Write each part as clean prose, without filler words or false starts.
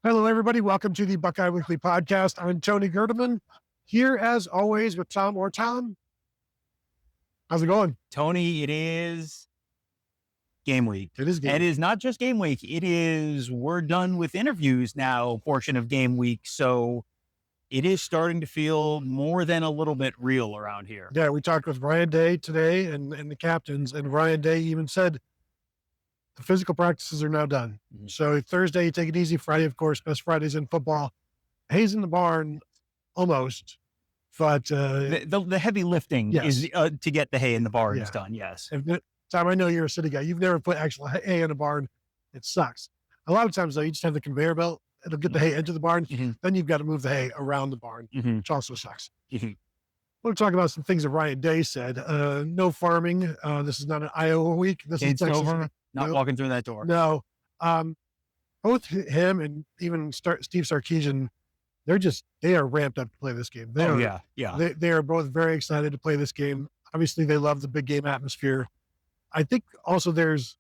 Hello, everybody. Welcome to the Buckeye Weekly Podcast. I'm Tony Gerdeman, here as always with Tom. Tom, how's it going? Tony, it is game week. It is game week. It is not just game week. It is we're done with interviews now portion of game week. So it is starting to feel more than a little bit real around here. Yeah, we talked with Ryan Day today and the captains, and Ryan Day even said the physical practices are now done. Mm-hmm. So Thursday, you take it easy. Friday, of course, best Fridays in football. Hay's in the barn, almost. But the heavy lifting is to get the hay in the barn is done. Yes. Tom, I know you're a city guy. You've never put actual hay in a barn. It sucks. A lot of times, though, you just have the conveyor belt. It'll get the hay into the barn. Mm-hmm. Then you've got to move the hay around the barn, which also sucks. Mm-hmm. We'll talk about some things that Ryan Day said. No farming. This is not an Iowa week. This is Texas. Over. Not walking through that door. No. Both him and even Steve Sarkisian, they are ramped up to play this game. They are both very excited to play this game. Obviously, they love the big game atmosphere. I think also there's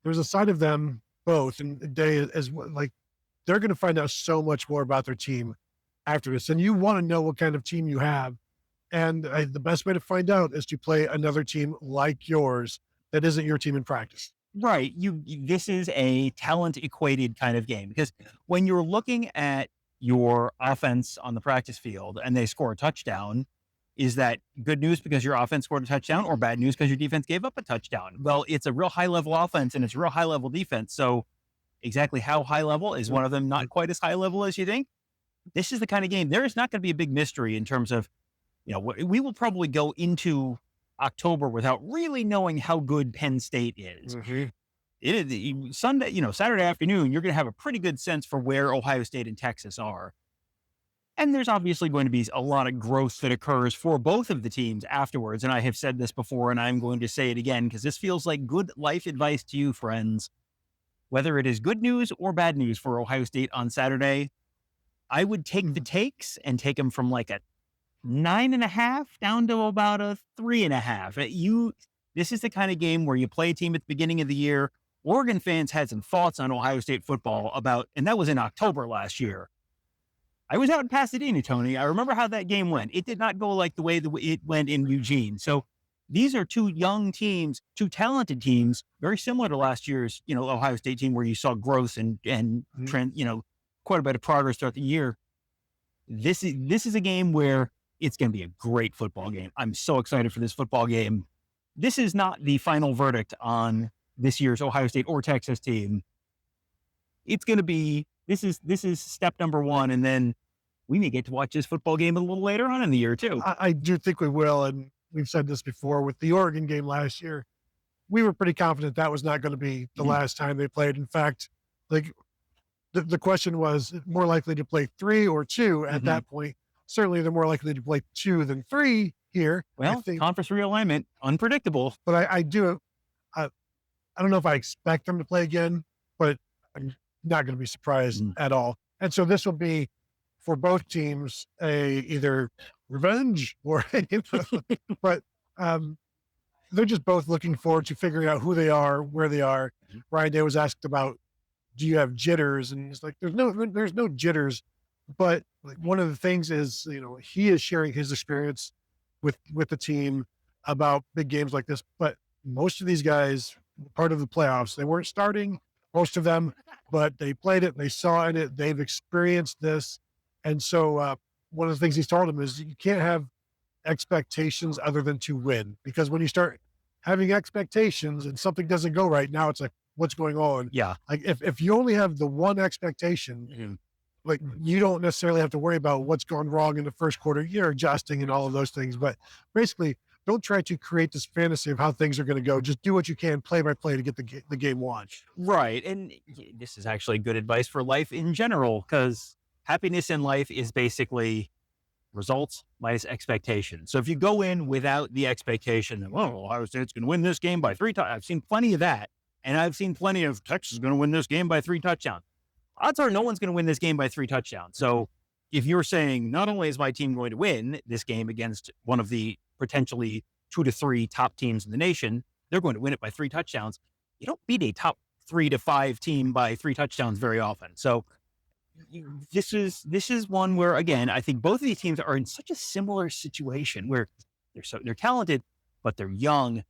a side of them both, and Day as like they're going to find out so much more about their team after this, and you want to know what kind of team you have. And the best way to find out is to play another team like yours that isn't your team in practice. Right. This is a talent equated kind of game, because when you're looking at your offense on the practice field and they score a touchdown, is that good news because your offense scored a touchdown, or bad news because your defense gave up a touchdown? Well, it's a real high level offense and it's a real high level defense. So exactly how high level is one of them? Not quite as high level as you think. This is the kind of game. There is not going to be a big mystery in terms of, we will probably go into October without really knowing how good Penn State is. Mm-hmm. It is Saturday afternoon, you're going to have a pretty good sense for where Ohio State and Texas are. And there's obviously going to be a lot of growth that occurs for both of the teams afterwards. And I have said this before, and I'm going to say it again, because this feels like good life advice to you, friends. Whether it is good news or bad news for Ohio State on Saturday, I would take the takes and take them from like a 9.5 down to about a 3.5. This is the kind of game where you play a team at the beginning of the year. Oregon fans had some thoughts on Ohio State football and that was in October last year. I was out in Pasadena, Tony. I remember how that game went. It did not go like the way it went in Eugene. So these are two young teams, two talented teams, very similar to last year's, Ohio State team, where you saw growth and trend, quite a bit of progress throughout the year. This is a game where it's going to be a great football game. I'm so excited for this football game. This is not the final verdict on this year's Ohio State or Texas team. It's going to be, this is step number one. And then we may get to watch this football game a little later on in the year too. I do think we will. And we've said this before with the Oregon game last year. We were pretty confident that was not going to be the last time they played. In fact, like the question was more likely to play 3 or 2 at that point. Certainly they're more likely to play 2 than 3 here. Well, conference realignment, unpredictable. But I don't know if I expect them to play again, but I'm not going to be surprised at all. And so this will be for both teams either revenge or, but they're just both looking forward to figuring out who they are, where they are. Ryan Day was asked about, do you have jitters? And he's like, there's no jitters. But like one of the things is, he is sharing his experience with the team about big games like this. But most of these guys, part of the playoffs, they weren't starting, most of them, but they played it, they saw in it, they've experienced this. And so one of the things he's told them is you can't have expectations other than to win, because when you start having expectations and something doesn't go right, now it's like, what's going on? Yeah. Like if you only have the one expectation, like you don't necessarily have to worry about what's gone wrong in the first quarter. You're adjusting and all of those things, but basically don't try to create this fantasy of how things are going to go. Just do what you can play by play to get the game won. Right. And this is actually good advice for life in general, because happiness in life is basically results minus expectation. So if you go in without the expectation that, Ohio State's going to win this game by 3 touchdowns, I've seen plenty of that. And I've seen plenty of Texas is going to win this game by 3 touchdowns. Odds are no one's going to win this game by 3 touchdowns. So if you're saying not only is my team going to win this game against one of the potentially 2 to 3 top teams in the nation, they're going to win it by 3 touchdowns. You don't beat a top 3 to 5 team by 3 touchdowns very often. So this is one where, again, I think both of these teams are in such a similar situation where they're talented, but they're young.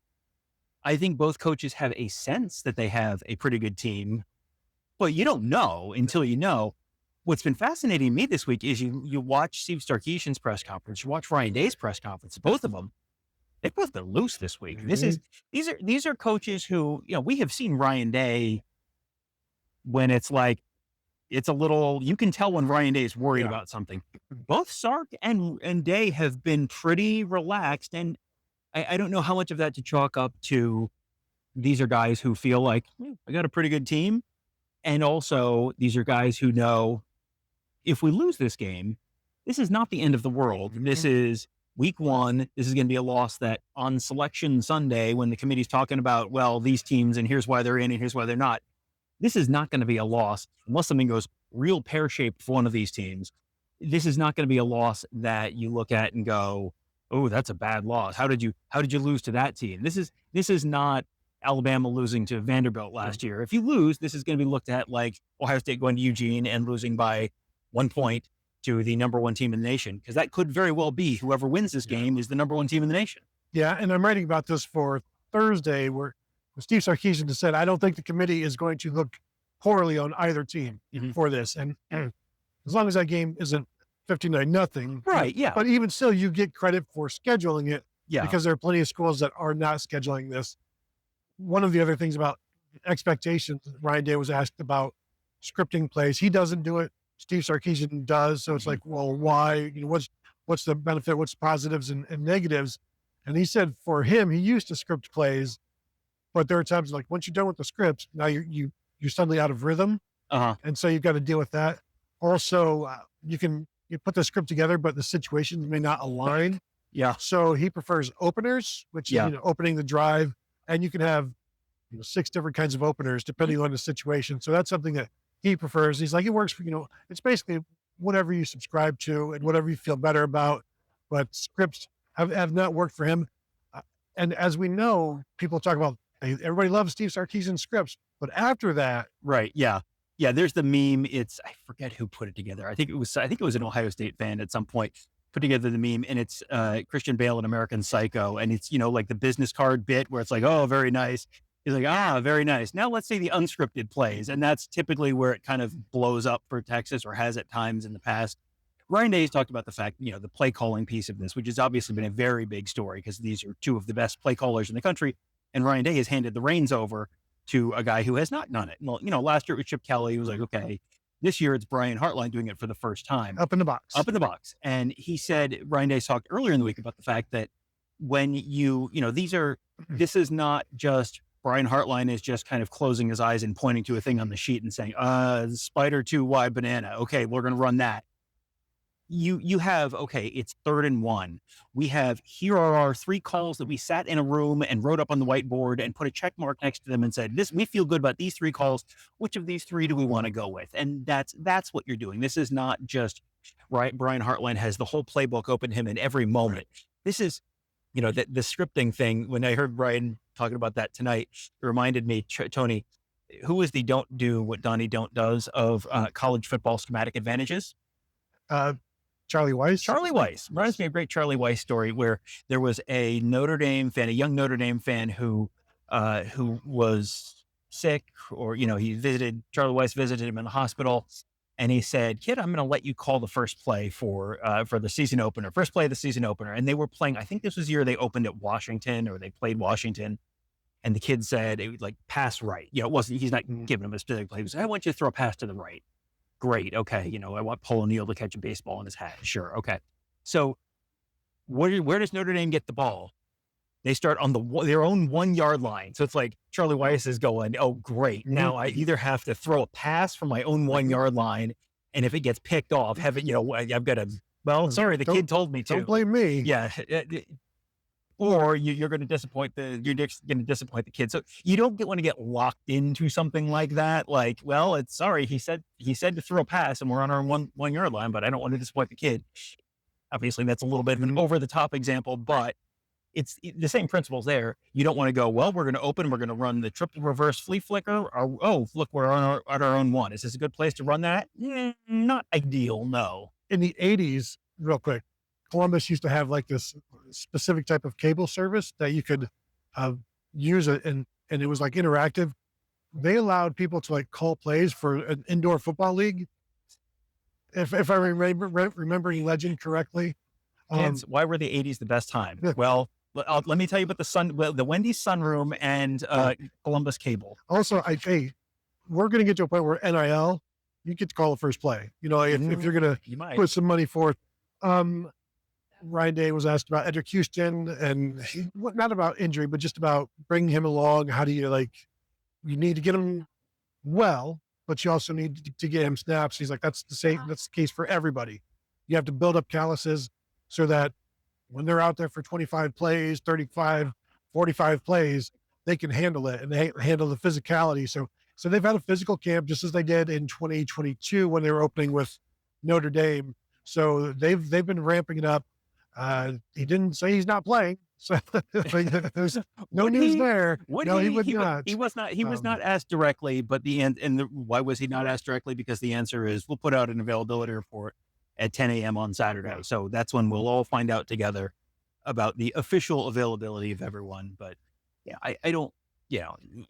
I think both coaches have a sense that they have a pretty good team, but you don't know until you know. What's been fascinating to me this week is you watch Steve Sarkisian's press conference, you watch Ryan Day's press conference. Both of them, they've both been loose this week. These are coaches who, we have seen Ryan Day when it's like, it's a little, you can tell when Ryan Day is worried about something. Both Sark and Day have been pretty relaxed. And I don't know how much of that to chalk up to these are guys who feel like, I got a pretty good team. And also these are guys who know if we lose this game, this is not the end of the world. This is week one. This is going to be a loss that on selection Sunday, when the committee's talking about, well, these teams and here's why they're in and here's why they're not. This is not going to be a loss unless something goes real pear-shaped for one of these teams. This is not going to be a loss that you look at and go, oh, that's a bad loss. How did you lose to that team? This is not Alabama losing to Vanderbilt last year. If you lose, this is going to be looked at like Ohio State going to Eugene and losing by 1 point to the number one team in the nation, because that could very well be whoever wins this game is the number one team in the nation. Yeah, and I'm writing about this for Thursday, where Steve Sarkisian has said, I don't think the committee is going to look poorly on either team for this. And as long as that game isn't 59-0. Right, yeah. But even still, you get credit for scheduling it because there are plenty of schools that are not scheduling this. One of the other things about expectations, Ryan Day was asked about scripting plays. He doesn't do it. Steve Sarkisian does. So it's like, well, why? What's the benefit? What's positives and negatives? And he said for him, he used to script plays, but there are times like once you're done with the scripts, now you're suddenly out of rhythm. And so you've got to deal with that. Also, you put the script together, but the situations may not align. Yeah. So he prefers openers, which is, opening the drive, and you can have 6 different kinds of openers depending on the situation. So that's something that he prefers. He's like, it works for, it's basically whatever you subscribe to and whatever you feel better about, but scripts have not worked for him. And as we know, people talk about, everybody loves Steve Sarkisian scripts, but after that. Right. Yeah. Yeah. There's the meme. I forget who put it together. I think it was an Ohio State fan at some point put together the meme, and it's Christian Bale in American Psycho. And it's, like the business card bit where it's like, oh, very nice. He's like, very nice. Now let's say the unscripted plays. And that's typically where it kind of blows up for Texas, or has at times in the past. Ryan Day has talked about the fact, the play calling piece of this, which has obviously been a very big story because these are two of the best play callers in the country. And Ryan Day has handed the reins over to a guy who has not done it. Well, last year it was Chip Kelly. He was like, okay, this year it's Brian Hartline doing it for the first time. Up in the box. And he said, Ryan Day talked earlier in the week about the fact that when this is not just Brian Hartline is just kind of closing his eyes and pointing to a thing on the sheet and saying, spider 2 wide banana. Okay, we're going to run that. You have, okay, it's 3rd and 1. Here are our 3 calls that we sat in a room and wrote up on the whiteboard and put a check mark next to them and said, we feel good about these 3 calls. Which of these 3 do we want to go with? And that's what you're doing. This is not just right. Brian Hartline has the whole playbook open to him in every moment. This is, the scripting thing. When I heard Brian talking about that tonight, it reminded me, Tony, who is the don't do what Donnie don't does of college football schematic advantages? Charlie Weiss. Reminds me of a great Charlie Weiss story where there was a young Notre Dame fan who was sick, or, Charlie Weiss visited him in the hospital, and he said, kid, I'm going to let you call the first play for the season opener, first play of the season opener. And they were playing, I think this was the year they opened at Washington, or they played Washington. And the kid said, it was like pass right. It wasn't, he's not giving him a specific play. He said, I want you to throw a pass to the right. Great. Okay. I want Paul O'Neill to catch a baseball in his hat. Sure. Okay. So where does Notre Dame get the ball? They start on their own 1 yard line. So it's like Charlie Weiss is going, oh, great. Now I either have to throw a pass from my own 1 yard line, and if it gets picked off, I've got to, sorry, the kid told me to. Don't blame me. Yeah. Or you're going to disappoint the kid. So you don't want to get locked into something like that. Like, well, it's sorry. He said to throw a pass and we're on our 1 yard line, but I don't want to disappoint the kid. Obviously that's a little bit of an over the top example, but the same principles there. You don't want to go, well, we're going to open, we're going to run the triple reverse flea flicker. Or, oh, look, we're at our own one. Is this a good place to run that? Not ideal, no. In the 80s, real quick, Columbus used to have like this specific type of cable service that you could use it, and it was like interactive. They allowed people to like call plays for an indoor football league. If I remembering legend correctly. Why were the 80s the best time? Well, let me tell you about the Wendy's sunroom and Columbus cable. Also, we're going to get to a point where NIL, you get to call the first play. You know, if you're going to put some money forth. Ryan Day was asked about Edric Houston, and not about injury, but just about bringing him along. How do you you need to get him well, but you also need to get him snaps. He's like, that's the case for everybody. You have to build up calluses so that when they're out there for 25 plays, 35, 45 plays, they can handle it and they handle the physicality. So they've had a physical camp just as they did in 2022 when they were opening with Notre Dame. So they've been ramping it up. He didn't say he's not playing. So there's no news there. No, he would not. He was not. He was not asked directly, but why was he not asked directly? Because the answer is we'll put out an availability report at 10 a.m. on Saturday. So that's when we'll all find out together about the official availability of everyone. But yeah, I don't. Yeah,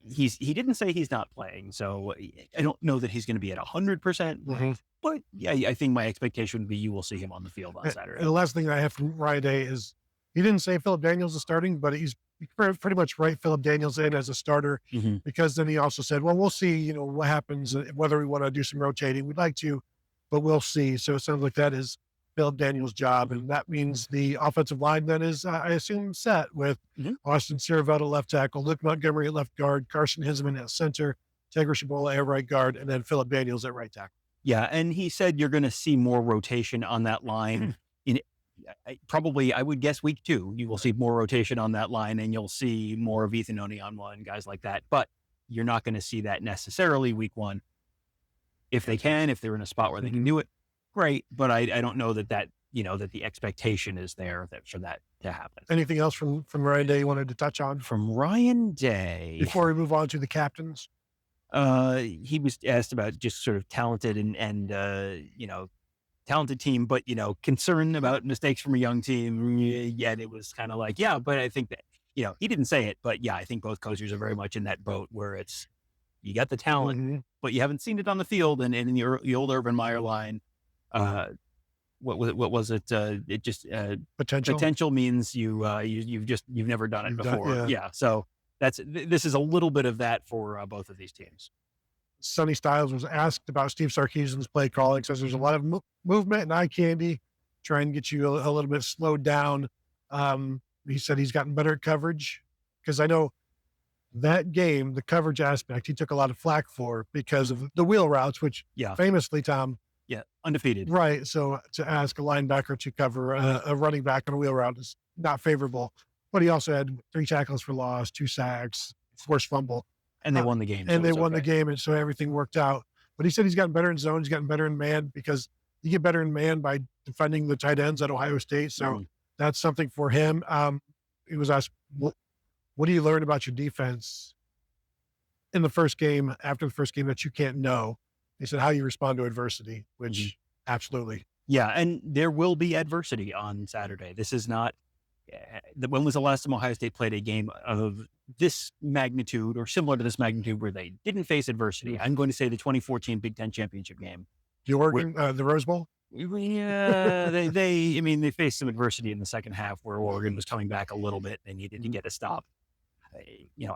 he didn't say he's not playing, so I don't know that he's going to be at 100%. But yeah, I think my expectation would be you will see him on the field on Saturday. And the last thing I have from Ryan Day is he didn't say Philip Daniels is starting, but he's pretty much right Philip Daniels in as a starter, because then he also said, well, we'll see, what happens, whether we want to do some rotating. We'd like to, but we'll see. So it sounds like that is Philip Daniels' job, and that means the offensive line then is, I assume, set with Austin Sierravelt at left tackle, Luke Montgomery at left guard, Carson Hisman at center, Tegra Shabola at right guard, and then Philip Daniels at right tackle. Yeah, and he said you're going to see more rotation on that line. I would guess week 2, you will see more rotation on that line, and you'll see more of Ethan Onionwa, guys like that. But you're not going to see that necessarily week 1. If they can, if they're in a spot where they can do it, great. But I don't know that that the expectation is there for that to happen. Anything else from Ryan Day you wanted to touch on? From Ryan Day. Before we move on to the captains? He was asked about just sort of talented and talented team, but concern about mistakes from a young team. Yet it was kind of like, yeah, but I think that he didn't say it, but yeah, I think both coaches are very much in that boat where it's you got the talent, but you haven't seen it on the field. And in the old Urban Meyer line, what was it? It just potential means you've never done it before. Yeah. So this is a little bit of that for both of these teams. Sonny Styles was asked about Steve Sarkisian's play calling. Says there's a lot of movement and eye candy, trying to get you a little bit slowed down. He said he's gotten better at coverage, because I know that game, the coverage aspect, he took a lot of flack for because of the wheel routes, which famously, Tom, undefeated. Right. So to ask a linebacker to cover a running back on a wheel route is not favorable. But he also had 3 tackles for loss, 2 sacks, forced fumble. And they won the game. And they won the game, and so everything worked out. But he said he's gotten better in zone, he's gotten better in man, because you get better in man by defending the tight ends at Ohio State. So that's something for him. He was asked, what do you learn about your defense in the first game, after the first game, that you can't know? He said, how you respond to adversity, which absolutely. Yeah, and there will be adversity on Saturday. This is not, when was the last time Ohio State played a game of this magnitude or similar to this magnitude where they didn't face adversity? I'm going to say the 2014 Big Ten championship game. The Oregon, the Rose Bowl? Yeah, they faced some adversity in the second half where Oregon was coming back a little bit. They needed to get a stop.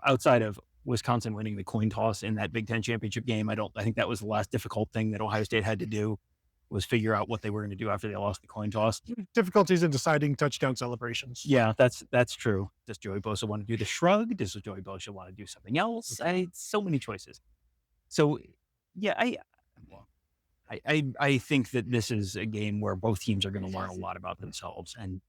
Outside of Wisconsin winning the coin toss in that Big Ten championship game, I think that was the last difficult thing that Ohio State had to do, was figure out what they were going to do after they lost the coin toss. Difficulties in deciding touchdown celebrations. Yeah, that's true. Does Joey Bosa want to do the shrug? Does Joey Bosa want to do something else? So many choices. So yeah, I think that this is a game where both teams are going to learn a lot about themselves. And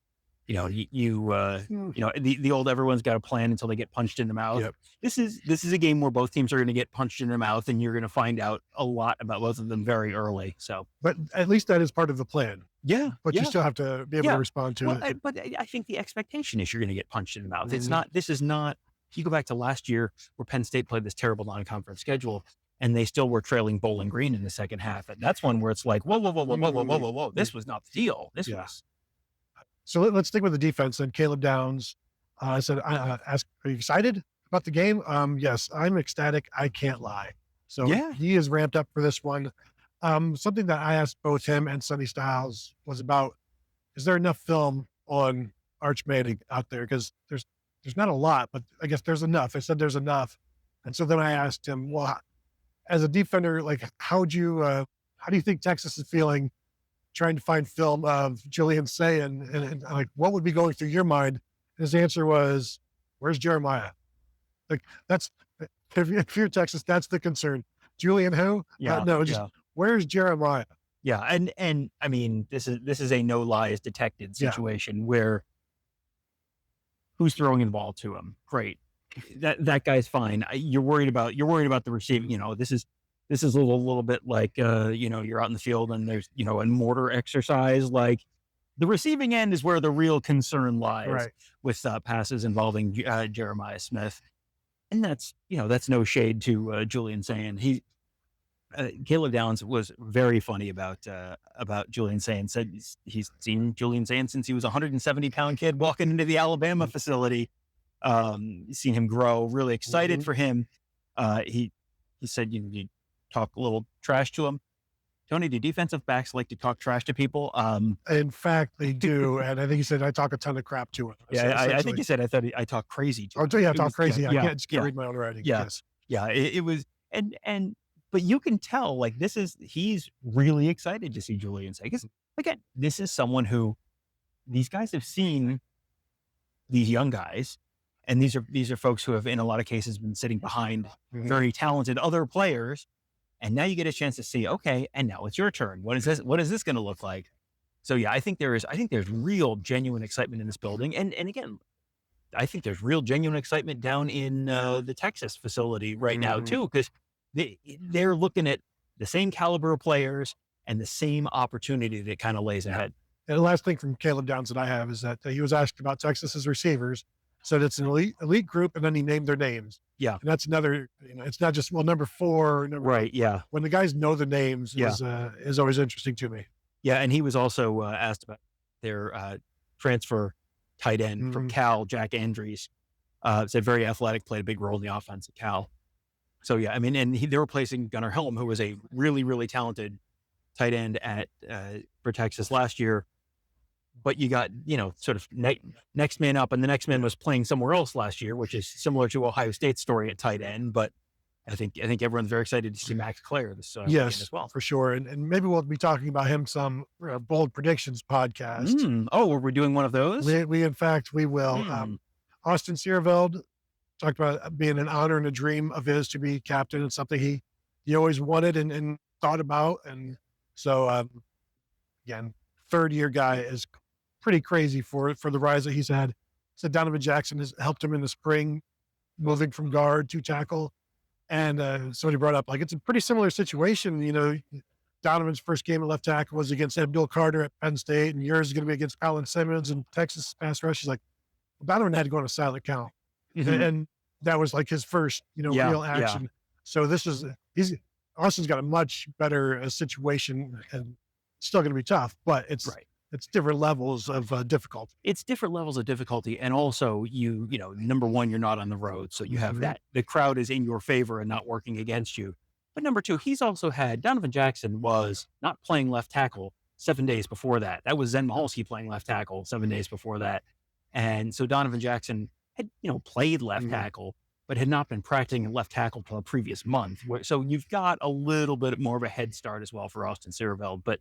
the old everyone's got a plan until they get punched in the mouth. Yep. This is a game where both teams are going to get punched in the mouth, and you're going to find out a lot about both of them very early. So, but at least that is part of the plan. Yeah, but you still have to be able to respond to it. But I think the expectation is you're going to get punched in the mouth. It's not. This is not. If you go back to last year, where Penn State played this terrible non-conference schedule, and they still were trailing Bowling Green in the second half, and that's one where it's like, whoa. This was not the deal. This was. So let's stick with the defense then. Caleb Downs said, asked, are you excited about the game? Yes, I'm ecstatic. I can't lie. So he is ramped up for this one. Something that I asked both him and Sonny Styles was about, is there enough film on Arch Manning out there? Because there's not a lot, but I guess there's enough. I said there's enough. And so then I asked him, well, as a defender, like, how do you think Texas is feeling trying to find film of Julian Say and like, what would be going through your mind? His answer was, where's Jeremiah? Like, that's, if you're Texas, that's the concern. Julian who? Where's Jeremiah? Yeah. And I mean, this is a no lies detected situation where who's throwing the ball to him? Great. That guy's fine. You're worried about the receiving. This is a little bit like, you're out in the field and there's, a mortar exercise. Like, the receiving end is where the real concern lies with passes involving Jeremiah Smith. And that's no shade to Julian Sayin. Caleb Downs was very funny about Julian Sayin. Said he's seen Julian Sayin since he was a 170-pound kid walking into the Alabama facility. Seen him grow, really excited for him. He said, you talk a little trash to him. Tony, do defensive backs like to talk trash to people? In fact, they do. And I think he said, I talk a ton of crap to him. I think he said, I talk crazy to him. I talk crazy. I can't read my own writing. Yes. Yeah. It was, but you can tell, like, he's really excited to see Julian Say. Because again, this is someone who these guys have seen these young guys. And these are folks who have, in a lot of cases, been sitting behind very talented other players. And now you get a chance to see, okay, and now it's your turn. What is this going to look like? So yeah, I think there's real genuine excitement in this building. And again, I think there's real genuine excitement down in the Texas facility right now too, because they're looking at the same caliber of players and the same opportunity that kind of lays ahead. And the last thing from Caleb Downs that I have is that he was asked about Texas's receivers. Said it's an elite group, and then he named their names. Yeah. And that's another, it's not just, number 4. Right. Yeah. When the guys know the names is always interesting to me. Yeah. And he was also asked about their transfer tight end from Cal, Jack Andrews. Said very athletic, played a big role in the offense at Cal. So yeah, I mean, and they were replacing Gunnar Helm, who was a really, really talented tight end for Texas last year. But you got, sort of next man up, and the next man was playing somewhere else last year, which is similar to Ohio State's story at tight end. But I think everyone's very excited to see Max Clare this weekend as well, for sure. And maybe we'll be talking about him some Bold Predictions podcast. Oh, were we doing one of those? We in fact we will. Austin Seerveld talked about being an honor and a dream of his to be captain, and something he always wanted and thought about. And so again, third-year guy is pretty crazy for the rise that he's had. So Donovan Jackson has helped him in the spring, moving from guard to tackle. And somebody brought up, like, it's a pretty similar situation. Donovan's first game at left tackle was against Abdul Carter at Penn State, and yours is going to be against Alan Simmons and Texas pass rush. He's like, well, Donovan had to go on a silent count. And that was like his first, real action. Yeah. So Austin's got a much better situation, and still going to be tough, but it's different levels of difficulty. It's different levels of difficulty. And also number one, you're not on the road. So you have that. The crowd is in your favor and not working against you. But number two, Donovan Jackson was not playing left tackle 7 days before that. That was Zen Mahalski playing left tackle 7 days before that. And so Donovan Jackson had, played left tackle, but had not been practicing left tackle for the previous month. So you've got a little bit more of a head start as well for Austin Seerveld. But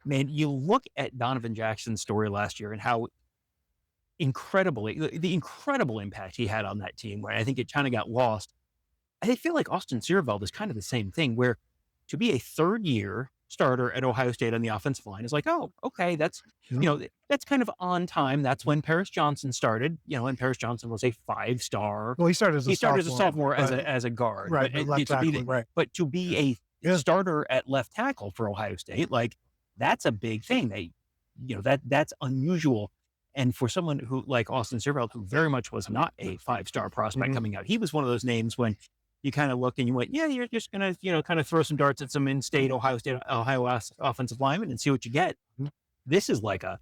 man, you look at Donovan Jackson's story last year and how the incredible impact he had on that team, where I think it kind of got lost. I feel like Austin Seerveld is kind of the same thing, where to be a third-year starter at Ohio State on the offensive line is like, oh, okay, that's that's kind of on time. That's when Paris Johnson started, and Paris Johnson was a 5-star. Well, he started as a sophomore as a guard, right? but Left tackle, right? But to be a starter at left tackle for Ohio State, like that's a big thing. That's unusual. And for someone who like Austin Sierveld, who very much was not a 5-star prospect coming out, he was one of those names when you kind of looked and you went, yeah, you're just going to, kind of throw some darts at some Ohio offensive lineman and see what you get. This is like a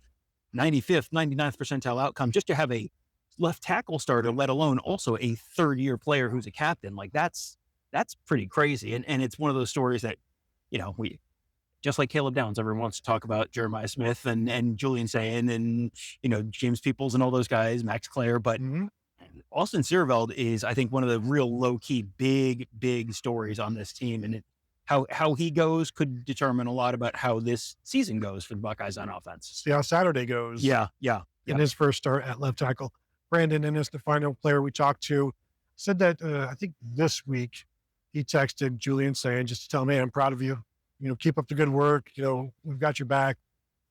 95th, 99th percentile outcome just to have a left tackle starter, let alone also a third-year player who's a captain. Like that's pretty crazy. And it's one of those stories that, we, just like Caleb Downs, everyone wants to talk about Jeremiah Smith and Julian Sayin and, James Peoples and all those guys, Max Clare, but Austin Sierveld is, I think, one of the real low-key, big stories on this team. And how he goes could determine a lot about how this season goes for the Buckeyes on offense. See how Saturday goes. Yeah. In his first start at left tackle. Brandon Ennis, the final player we talked to, said that I think this week he texted Julian Sayin just to tell him, hey, I'm proud of you. Keep up the good work. We've got your back,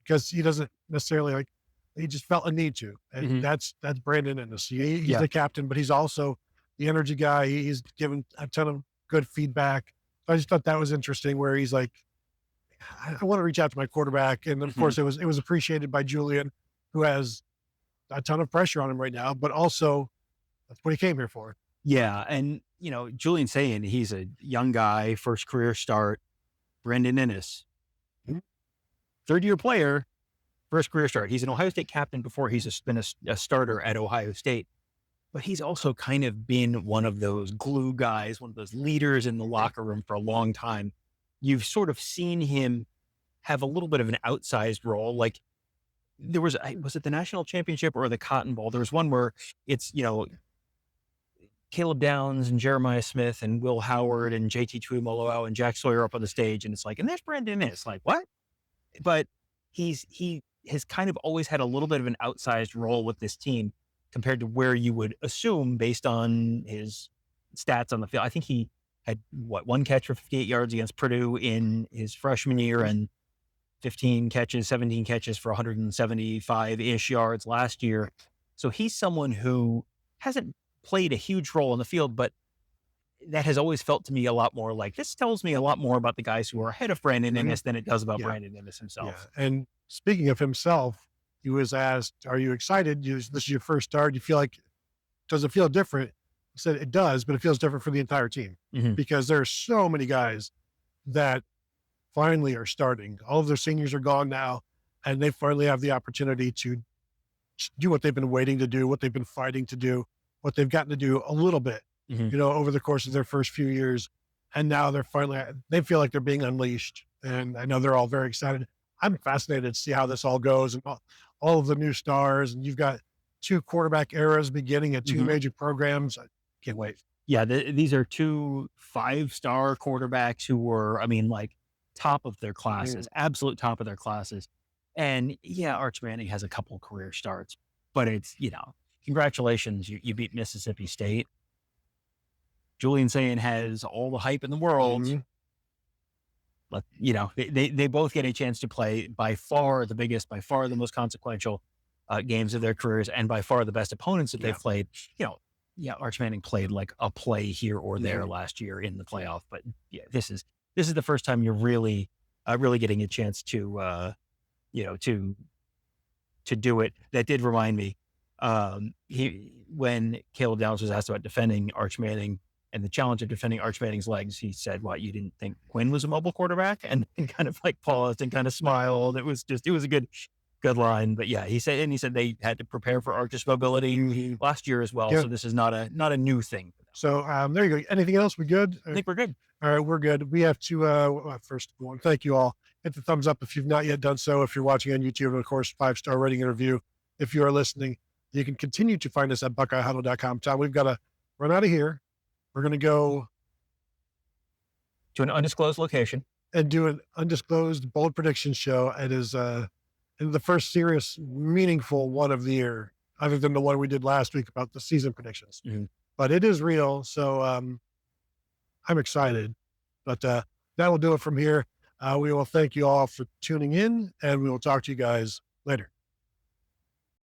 because he doesn't necessarily he just felt a need to. And that's Brandon Ennis. He's the captain, but he's also the energy guy. He's given a ton of good feedback. So I just thought that was interesting, where he's like, I want to reach out to my quarterback. And then of course it was appreciated by Julian, who has a ton of pressure on him right now, but also that's what he came here for. Yeah. And, Julian Sayin, he's a young guy, first career start. Brandon Ennis, third-year player, first career start. He's an Ohio State captain before he's been a starter at Ohio State. But he's also kind of been one of those glue guys, one of those leaders in the locker room for a long time. You've sort of seen him have a little bit of an outsized role. Like there was it the national championship or the Cotton Bowl? There was one where it's, Caleb Downs and Jeremiah Smith and Will Howard and JT Tuimoloau and Jack Sawyer up on the stage. And it's like, and there's Brandon Ennis. Like, what? But he has kind of always had a little bit of an outsized role with this team compared to where you would assume based on his stats on the field. I think he had one catch for 58 yards against Purdue in his freshman year and 17 catches for 175-ish yards last year. So he's someone who hasn't played a huge role in the field, but that has always felt to me a lot more like, this tells me a lot more about the guys who are ahead of Brandon Ennis than it does about Brandon Ennis himself. Yeah. And speaking of himself, he was asked, are you excited? This is your first start. Does it feel different? He said it does, but it feels different for the entire team because there are so many guys that finally are starting. All of their seniors are gone now, and they finally have the opportunity to do what they've been waiting to do, what they've been fighting to do, what they've gotten to do a little bit, over the course of their first few years. And now they feel like they're being unleashed. And I know they're all very excited. I'm fascinated to see how this all goes and all of the new stars. And you've got 2 quarterback eras beginning at 2 major programs. I can't wait. Yeah. These are 2 5-star quarterbacks who were, top of their classes, absolute top of their classes. And Arch Manning has a couple of career starts, but it's, congratulations, you beat Mississippi State. Julian Sayin has all the hype in the world. But, they both get a chance to play by far the biggest, by far the most consequential games of their careers, and by far the best opponents that they've played. Arch Manning played like a play here or there last year in the playoff, but this is the first time you're really getting a chance to do it. That did remind me. When Caleb Downs was asked about defending Arch Manning and the challenge of defending Arch Manning's legs, he said, "What, you didn't think Quinn was a mobile quarterback?" And kind of like paused and kind of smiled. It was a good line. But he said they had to prepare for Arch's mobility last year as well. So this is not a new thing. So there you go. Anything else? We good? I think we're good. All right, we're good. We have to first of all, thank you all. Hit the thumbs up if you've not yet done so. If you're watching on YouTube, and of course, 5-star rating and review. If you are listening, you can continue to find us at BuckeyeHuddle.com. Tom, we've got to run out of here. We're going to go to an undisclosed location and do an undisclosed bold prediction show. It is the first serious, meaningful one of the year, other than the one we did last week about the season predictions. But it is real, so I'm excited. But that will do it from here. We will thank you all for tuning in, and we will talk to you guys later.